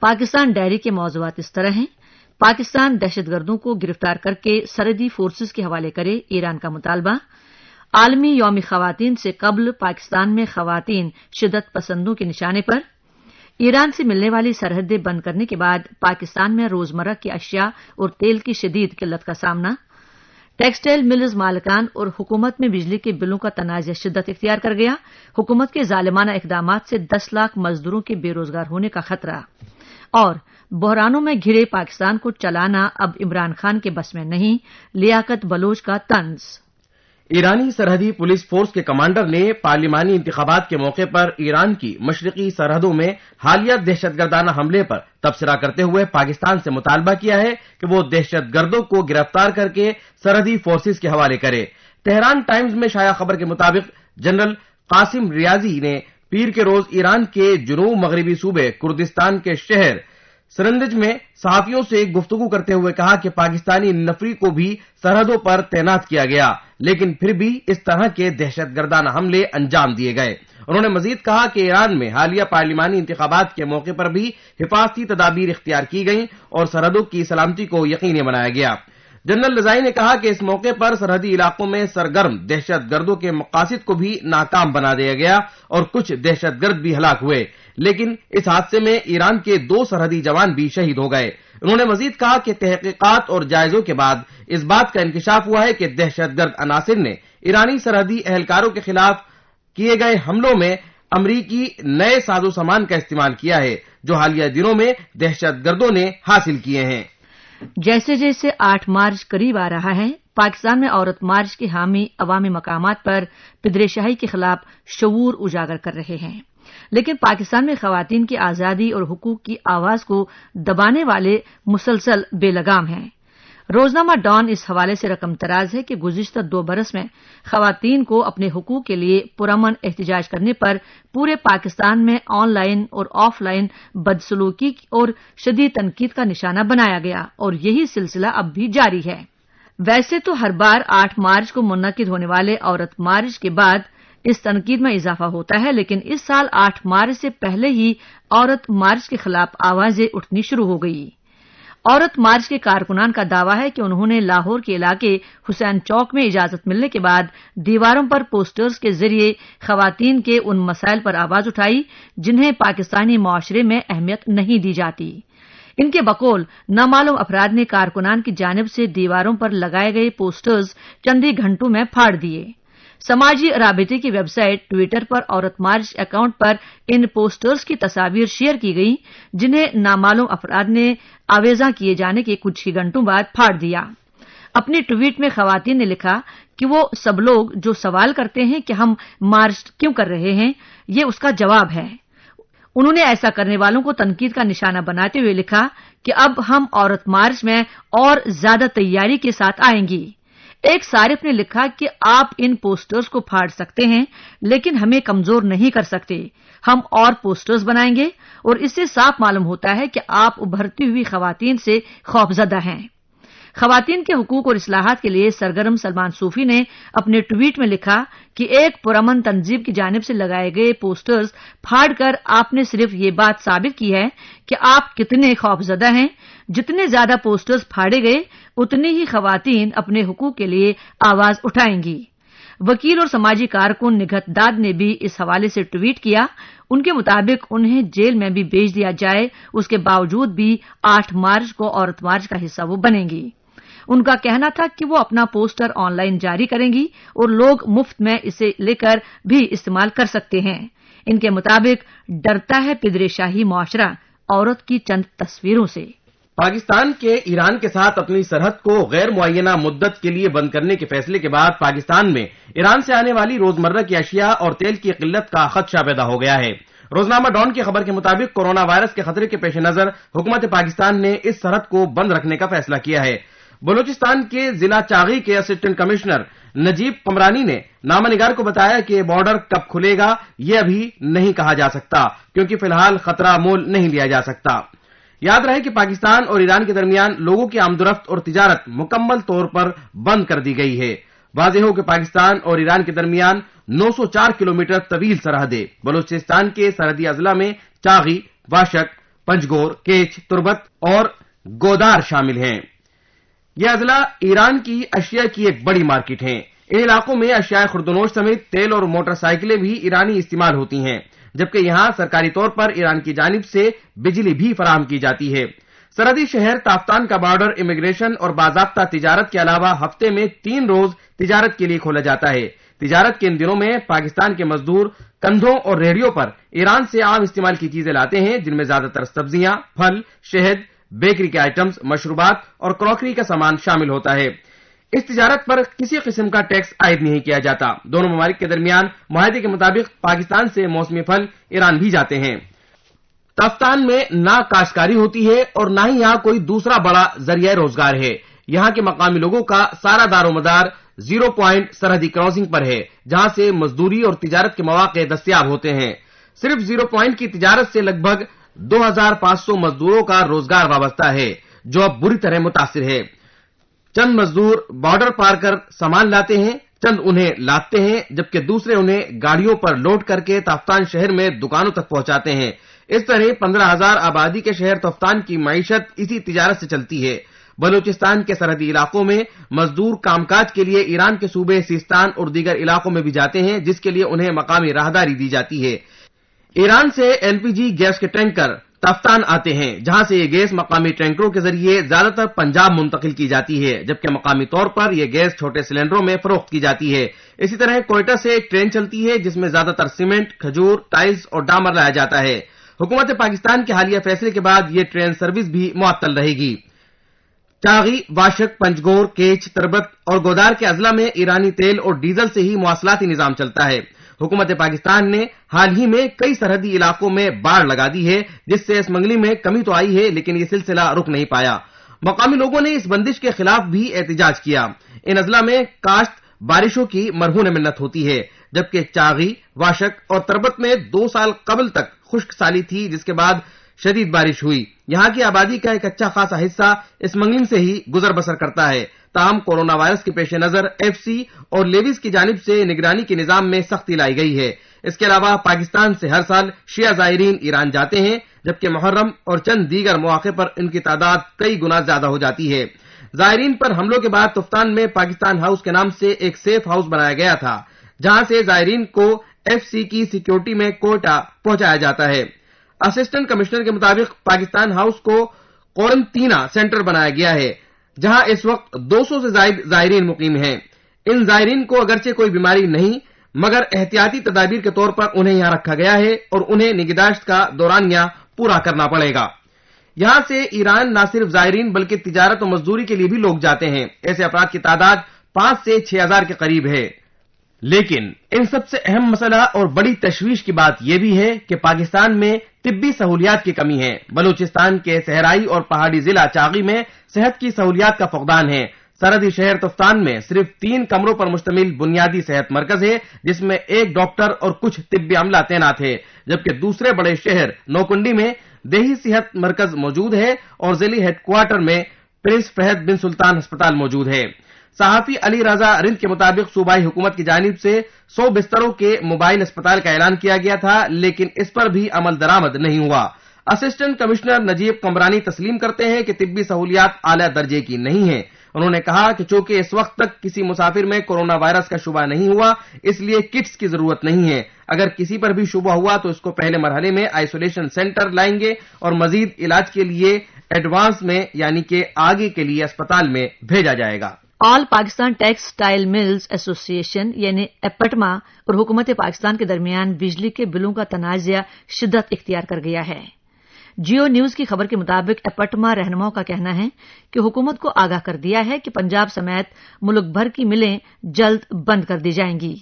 Pakistan diary کے موضوعات اس طرح ہیں: پاکستان دہشت گردوں کو گرفتار کرکے سرحدی فورسز کے حوالے کرے، ایران کا مطالبہ۔ عالمی یوم خواتین سے قبل پاکستان میں خواتین شدت پسندوں کے نشانے پر۔ ایران سے ملنے والی سرحدیں بند کرنے کے بعد پاکستان میں روزمرہ کی اشیاء اور تیل کی شدید قلت کا سامنا۔ ٹیکسٹائل ملز مالکان اور حکومت میں بجلی کے بلوں کا تنازع شدت اختیار کر گیا۔ حکومت کے ظالمانہ اقدامات سے 10 لاکھ مزدوروں کے بے روزگار ہونے کا خطرہ۔ اور بحرانوں میں گھرے پاکستان کو چلانا اب عمران خان کے بس میں نہیں، لیاقت بلوچ کا طنز۔ ایرانی سرحدی پولیس فورس کے کمانڈر نے پارلیمانی انتخابات کے موقع پر ایران کی مشرقی سرحدوں میں حالیہ دہشت گردانہ حملے پر تبصرہ کرتے ہوئے پاکستان سے مطالبہ کیا ہے کہ وہ دہشت گردوں کو گرفتار کر کے سرحدی فورسز کے حوالے کرے۔ تہران ٹائمز میں شائع خبر کے مطابق جنرل قاسم ریاضی نے پیر کے روز ایران کے جنوب مغربی صوبے کردستان کے شہر سرندج میں صحافیوں سے گفتگو کرتے ہوئے کہا کہ پاکستانی نفری کو بھی سرحدوں پر تعینات کیا گیا، لیکن پھر بھی اس طرح کے دہشت گردانہ حملے انجام دیے گئے۔ انہوں نے مزید کہا کہ ایران میں حالیہ پارلیمانی انتخابات کے موقع پر بھی حفاظتی تدابیر اختیار کی گئیں اور سرحدوں کی سلامتی کو یقینی بنایا گیا۔ جنرل رضائی نے کہا کہ اس موقع پر سرحدی علاقوں میں سرگرم دہشت گردوں کے مقاصد کو بھی ناکام بنا دیا گیا اور کچھ دہشت گرد بھی ہلاک ہوئے، لیکن اس حادثے میں ایران کے 2 سرحدی جوان بھی شہید ہو گئے۔ انہوں نے مزید کہا کہ تحقیقات اور جائزوں کے بعد اس بات کا انکشاف ہوا ہے کہ دہشت گرد عناصر نے ایرانی سرحدی اہلکاروں کے خلاف کیے گئے حملوں میں امریکی نئے ساز و سامان کا استعمال کیا ہے جو حالیہ دنوں میں دہشت گردوں نے حاصل کیے ہیں۔ جیسے جیسے 8 مارچ قریب آ رہا ہے، پاکستان میں عورت مارچ کے حامی عوامی مقامات پر پدر شاہی کے خلاف شعور اجاگر کر رہے ہیں، لیکن پاکستان میں خواتین کی آزادی اور حقوق کی آواز کو دبانے والے مسلسل بے لگام ہیں۔ روزنامہ ڈان اس حوالے سے رقم تراز ہے کہ گزشتہ 2 برس میں خواتین کو اپنے حقوق کے لیے پرامن احتجاج کرنے پر پورے پاکستان میں آن لائن اور آف لائن بدسلوکی اور شدید تنقید کا نشانہ بنایا گیا، اور یہی سلسلہ اب بھی جاری ہے۔ ویسے تو ہر بار 8 مارچ کو منعقد ہونے والے عورت مارچ کے بعد اس تنقید میں اضافہ ہوتا ہے، لیکن اس سال 8 مارچ سے پہلے ہی عورت مارچ کے خلاف آوازیں اٹھنی شروع ہو گئی۔ عورت مارچ کے کارکنان کا دعویٰ ہے کہ انہوں نے لاہور کے علاقے حسین چوک میں اجازت ملنے کے بعد دیواروں پر پوسٹرز کے ذریعے خواتین کے ان مسائل پر آواز اٹھائی جنہیں پاکستانی معاشرے میں اہمیت نہیں دی جاتی۔ ان کے بقول نامعلوم افراد نے کارکنان کی جانب سے دیواروں پر لگائے گئے پوسٹرز چند ہی گھنٹوں میں پھاڑ دیے۔ سماجی رابطے کی ویب سائٹ ٹویٹر پر عورت مارچ اکاؤنٹ پر ان پوسٹرز کی تصاویر شیئر کی گئیں جنہیں نامعلوم افراد نے آویزاں کیے جانے کے کچھ ہی گھنٹوں بعد پھاڑ دیا۔ اپنی ٹویٹ میں خواتین نے لکھا کہ وہ سب لوگ جو سوال کرتے ہیں کہ ہم مارچ کیوں کر رہے ہیں، یہ اس کا جواب ہے۔ انہوں نے ایسا کرنے والوں کو تنقید کا نشانہ بناتے ہوئے لکھا کہ اب ہم عورت مارچ میں اور زیادہ تیاری کے ساتھ آئیں گی۔ ایک صارف نے لکھا کہ آپ ان پوسٹرز کو پھاڑ سکتے ہیں لیکن ہمیں کمزور نہیں کر سکتے، ہم اور پوسٹرز بنائیں گے، اور اس سے صاف معلوم ہوتا ہے کہ آپ ابھرتی ہوئی خواتین سے خوفزدہ ہیں۔ خواتین کے حقوق اور اصلاحات کے لیے سرگرم سلمان صوفی نے اپنے ٹویٹ میں لکھا کہ ایک پرامن تنظیم کی جانب سے لگائے گئے پوسٹرز پھاڑ کر آپ نے صرف یہ بات ثابت کی ہے کہ آپ کتنے خوفزدہ ہیں۔ جتنے زیادہ پوسٹرز پھاڑے گئے اتنی ہی خواتین اپنے حقوق کے لیے آواز اٹھائیں گی۔ وکیل اور سماجی کارکن نگہت داد نے بھی اس حوالے سے ٹویٹ کیا۔ ان کے مطابق انہیں جیل میں بھی بھیج دیا جائے، اس کے باوجود بھی 8 مارچ کو عورت مارچ کا حصہ وہ بنیں گی۔ ان کا کہنا تھا کہ وہ اپنا پوسٹر آن لائن جاری کریں گی اور لوگ مفت میں اسے لے کر بھی استعمال کر سکتے ہیں۔ ان کے مطابق ڈرتا ہے پدر شاہی معاشرہ عورت کی چند تصویروں سے۔ پاکستان کے ایران کے ساتھ اپنی سرحد کو غیر معینہ مدت کے لیے بند کرنے کے فیصلے کے بعد پاکستان میں ایران سے آنے والی روزمرہ کی اشیاء اور تیل کی قلت کا خدشہ پیدا ہو گیا ہے۔ روزنامہ ڈان کی خبر کے مطابق کورونا وائرس کے خطرے کے پیش نظر حکومت پاکستان نے اس سرحد کو بند رکھنے کا فیصلہ کیا ہے۔ بلوچستان کے ضلع چاغی کے اسسٹنٹ کمشنر نجیب قمرانی نے نامہ نگار کو بتایا کہ بارڈر کب کھلے گا یہ ابھی نہیں کہا جا سکتا کیونکہ فی الحال خطرہ مول نہیں لیا جا سکتا۔ یاد رہے کہ پاکستان اور ایران کے درمیان لوگوں کی آمد و رفت اور تجارت مکمل طور پر بند کر دی گئی ہے۔ واضح ہو کہ پاکستان اور ایران کے درمیان 904 کلومیٹر طویل سرحد ہے۔ بلوچستان کے سرحدی اضلاع میں چاغی، واشک، پنجگور، کیچ، تربت اور گودار شامل ہیں۔ یہ اضلاع ایران کی اشیاء کی ایک بڑی مارکیٹ ہیں۔ ان علاقوں میں اشیاء خوردونوش سمیت تیل اور موٹر سائیکلیں بھی ایرانی استعمال ہوتی ہیں، جبکہ یہاں سرکاری طور پر ایران کی جانب سے بجلی بھی فراہم کی جاتی ہے۔ سرحدی شہر تافتان کا بارڈر امیگریشن اور باضابطہ تجارت کے علاوہ ہفتے میں 3 روز تجارت کے لیے کھولا جاتا ہے۔ تجارت کے ان دنوں میں پاکستان کے مزدور کندھوں اور ریڑھیوں پر ایران سے عام استعمال کی چیزیں لاتے ہیں، جن میں زیادہ تر سبزیاں، پھل، شہد، بیکری کے آئٹمز، مشروبات اور کراکری کا سامان شامل ہوتا ہے۔ اس تجارت پر کسی قسم کا ٹیکس عائد نہیں کیا جاتا۔ دونوں ممالک کے درمیان معاہدے کے مطابق پاکستان سے موسمی پھل ایران بھی جاتے ہیں۔ تافتان میں نہ کاشتکاری ہوتی ہے اور نہ ہی یہاں کوئی دوسرا بڑا ذریعہ روزگار ہے۔ یہاں کے مقامی لوگوں کا سارا دار و مدار 0 پوائنٹ سرحدی کراسنگ پر ہے، جہاں سے مزدوری اور تجارت کے مواقع دستیاب ہوتے ہیں۔ صرف 0 پوائنٹ کی تجارت سے لگ بھگ 2500 مزدوروں کا روزگار وابستہ ہے، جو اب بری طرح متاثر ہے۔ چند مزدور بارڈر پار کر سامان لاتے ہیں، چند انہیں لادتے ہیں، جبکہ دوسرے انہیں گاڑیوں پر لوڈ کر کے تافتان شہر میں دکانوں تک پہنچاتے ہیں۔ اس طرح 15,000 آبادی کے شہر تافتان کی معیشت اسی تجارت سے چلتی ہے۔ بلوچستان کے سرحدی علاقوں میں مزدور کام کاج کے لیے ایران کے صوبے سیستان اور دیگر علاقوں میں بھی جاتے ہیں، جس کے لیے انہیں مقامی راہداری دی جاتی ہے۔ ایران سے LPG گیس کے ٹینکر تافتان آتے ہیں، جہاں سے یہ گیس مقامی ٹینکروں کے ذریعے زیادہ تر پنجاب منتقل کی جاتی ہے، جبکہ مقامی طور پر یہ گیس چھوٹے سلنڈروں میں فروخت کی جاتی ہے۔ اسی طرح کوئٹہ سے ایک ٹرین چلتی ہے، جس میں زیادہ تر سیمنٹ، کھجور، ٹائلز اور ڈامر لایا جاتا ہے۔ حکومت پاکستان کے حالیہ فیصلے کے بعد یہ ٹرین سروس بھی معطل رہے گی۔ چاغی، واشک، پنجگور، کیچ، تربت اور گودار کے اضلاع میں ایرانی تیل اور ڈیزل سے ہی مواصلاتی نظام چلتا ہے۔ حکومت پاکستان نے حال ہی میں کئی سرحدی علاقوں میں باڑ لگا دی ہے، جس سے اسمگلنگ میں کمی تو آئی ہے، لیکن یہ سلسلہ رک نہیں پایا۔ مقامی لوگوں نے اس بندش کے خلاف بھی احتجاج کیا۔ ان اضلاع میں کاشت بارشوں کی مرہون منت ہوتی ہے، جبکہ چاغی، واشک اور تربت میں 2 سال قبل تک خشک سالی تھی، جس کے بعد شدید بارش ہوئی۔ یہاں کی آبادی کا ایک اچھا خاصا حصہ اسمگلنگ سے ہی گزر بسر کرتا ہے۔ تاہم کورونا وائرس کے پیش نظر FC اور لیویز کی جانب سے نگرانی کے نظام میں سختی لائی گئی ہے۔ اس کے علاوہ پاکستان سے ہر سال شیعہ زائرین ایران جاتے ہیں، جبکہ محرم اور چند دیگر مواقع پر ان کی تعداد کئی گنا زیادہ ہو جاتی ہے۔ زائرین پر حملوں کے بعد تفتان میں پاکستان ہاؤس کے نام سے ایک سیف ہاؤس بنایا گیا تھا، جہاں سے زائرین کو FC کی سیکیورٹی میں کوئٹہ پہنچایا جاتا ہے۔ اسسٹنٹ کمشنر کے مطابق پاکستان ہاؤس کو قرنطینہ سینٹر بنایا گیا ہے، جہاں اس وقت 200 سے زائد زائرین مقیم ہیں۔ ان زائرین کو اگرچہ کوئی بیماری نہیں، مگر احتیاطی تدابیر کے طور پر انہیں یہاں رکھا گیا ہے اور انہیں نگہداشت کا دورانیہ پورا کرنا پڑے گا۔ یہاں سے ایران نہ صرف زائرین بلکہ تجارت و مزدوری کے لیے بھی لوگ جاتے ہیں۔ ایسے افراد کی تعداد 5 سے 6,000 کے قریب ہے۔ لیکن ان سب سے اہم مسئلہ اور بڑی تشویش کی بات یہ بھی ہے کہ پاکستان میں طبی سہولیات کی کمی ہے۔ بلوچستان کے صحرائی اور پہاڑی ضلع چاغی میں صحت کی سہولیات کا فقدان ہے۔ سرحدی شہر تفتان میں صرف 3 کمروں پر مشتمل بنیادی صحت مرکز ہے، جس میں 1 ڈاکٹر اور کچھ طبی عملہ تعینات ہے، جبکہ دوسرے بڑے شہر نوکنڈی میں دیہی صحت مرکز موجود ہے اور ضلعی ہیڈ کوارٹر میں پرنس فہد بن سلطان ہسپتال موجود ہے۔ صحافی علی رضا رند کے مطابق صوبائی حکومت کی جانب سے 100 بستروں کے موبائل اسپتال کا اعلان کیا گیا تھا، لیکن اس پر بھی عمل درآمد نہیں ہوا۔ اسسٹنٹ کمشنر نجیب قمرانی تسلیم کرتے ہیں کہ طبی سہولیات اعلیٰ درجے کی نہیں ہیں۔ انہوں نے کہا کہ چونکہ اس وقت تک کسی مسافر میں کورونا وائرس کا شبہ نہیں ہوا، اس لیے کٹس کی ضرورت نہیں ہے۔ اگر کسی پر بھی شبہ ہوا تو اس کو پہلے مرحلے میں آئسولیشن سینٹر لائیں گے اور مزید علاج کے لیے ایڈوانس میں یعنی کہ آگے کے لیے اسپتال میں بھیجا جائے گا۔ آل پاکستان ٹیکسٹائل ملز ایسوسی ایشن یعنی ایپٹما اور حکومت پاکستان کے درمیان بجلی کے بلوں کا تنازع شدت اختیار کر گیا ہے۔ جیو نیوز کی خبر کے مطابق ایپٹما رہنماؤں کا کہنا ہے کہ حکومت کو آگاہ کر دیا ہے کہ پنجاب سمیت ملک بھر کی ملیں جلد بند کر دی جائیں گی۔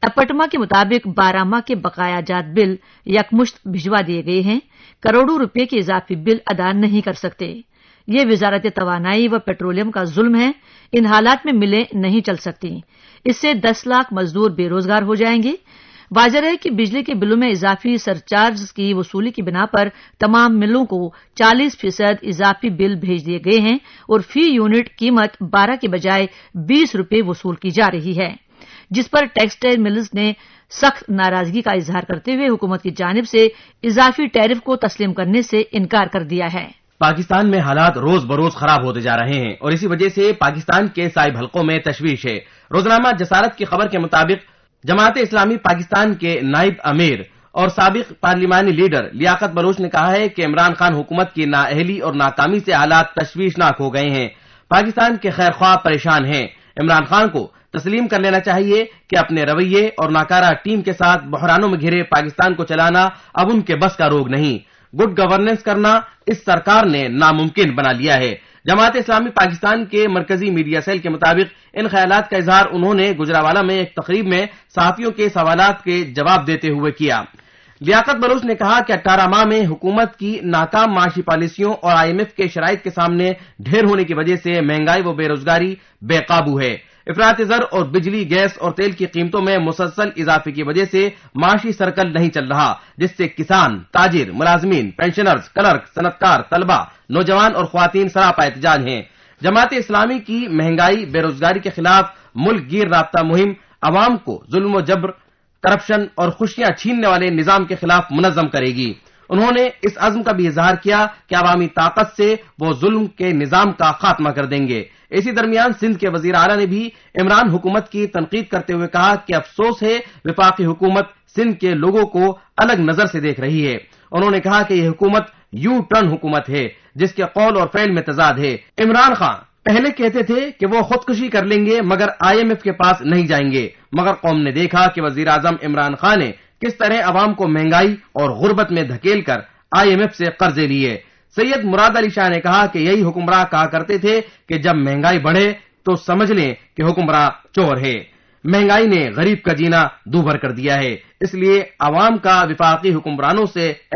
ایپٹما کے مطابق 12 ماہ کے بقایا جات بل یکمشت بھجوا دیے گئے ہیں، کروڑوں روپے کے اضافی بل ادا نہیں کر سکتے۔ یہ وزارت توانائی و پیٹرولیم کا ظلم ہے۔ ان حالات میں ملیں نہیں چل سکتی۔ اس سے 10 لاکھ مزدور بے روزگار ہو جائیں گے۔ واضح ہے کہ بجلی کے بلوں میں اضافی سرچارج کی وصولی کی بنا پر تمام ملوں کو 40% اضافی بل بھیج دیے گئے ہیں اور فی یونٹ قیمت 12 کے بجائے 20 روپے وصول کی جا رہی ہے، جس پر ٹیکسٹائل ملز نے سخت ناراضگی کا اظہار کرتے ہوئے حکومت کی جانب سے اضافی ٹیرف کو تسلیم کرنے سے انکار کر دیا ہے۔ پاکستان میں حالات روز بروز خراب ہوتے جا رہے ہیں اور اسی وجہ سے پاکستان کے صائب حلقوں میں تشویش ہے۔ روزنامہ جسارت کی خبر کے مطابق جماعت اسلامی پاکستان کے نائب امیر اور سابق پارلیمانی لیڈر لیاقت بلوچ نے کہا ہے کہ عمران خان حکومت کی نااہلی اور ناکامی سے حالات تشویشناک ہو گئے ہیں۔ پاکستان کے خیر خواہ پریشان ہیں۔ عمران خان کو تسلیم کر لینا چاہیے کہ اپنے رویے اور ناکارہ ٹیم کے ساتھ بحرانوں میں گھرے پاکستان کو چلانا اب ان کے بس کا روگ نہیں۔ گڈ گورننس کرنا اس سرکار نے ناممکن بنا لیا ہے۔ جماعت اسلامی پاکستان کے مرکزی میڈیا سیل کے مطابق ان خیالات کا اظہار انہوں نے گجرانوالہ میں ایک تقریب میں صحافیوں کے سوالات کے جواب دیتے ہوئے کیا۔ لیاقت بلوچ نے کہا کہ 18 ماہ میں حکومت کی ناکام معاشی پالیسیوں اور IMF کے شرائط کے سامنے ڈھیر ہونے کی وجہ سے مہنگائی و بے روزگاری بے قابو ہے۔ افراط زر اور بجلی، گیس اور تیل کی قیمتوں میں مسلسل اضافے کی وجہ سے معاشی سرکل نہیں چل رہا، جس سے کسان، تاجر، ملازمین، پینشنرز، کلرک، صنعتکار، طلبہ، نوجوان اور خواتین سراپا احتجاج ہیں۔ جماعت اسلامی کی مہنگائی، بے روزگاری کے خلاف ملک گیر رابطہ مہم عوام کو ظلم و جبر، کرپشن اور خوشیاں چھیننے والے نظام کے خلاف منظم کرے گی۔ انہوں نے اس عزم کا بھی اظہار کیا کہ عوامی طاقت سے وہ ظلم کے نظام کا خاتمہ کر دیں گے۔ اسی درمیان سندھ کے وزیر اعلیٰ نے بھی عمران حکومت کی تنقید کرتے ہوئے کہا کہ افسوس ہے وفاقی حکومت سندھ کے لوگوں کو الگ نظر سے دیکھ رہی ہے۔ انہوں نے کہا کہ یہ حکومت یو ٹرن حکومت ہے جس کے قول اور فعل میں تضاد ہے۔ عمران خان پہلے کہتے تھے کہ وہ خودکشی کر لیں گے مگر IMF کے پاس نہیں جائیں گے، مگر قوم نے دیکھا کہ وزیر اعظم عمران خان نے کس طرح عوام کو مہنگائی اور غربت میں دھکیل کر IMF سے قرضے لیے۔ سید مراد علی شاہ نے کہا کہ یہی حکمراں کہا کرتے تھے کہ جب مہنگائی بڑھے تو سمجھ لیں کہ حکمراں چور ہے۔ مہنگائی نے غریب کا جینا دوبھر کر دیا ہے، اس لیے عوام کا وفاقی حکمرانوں سے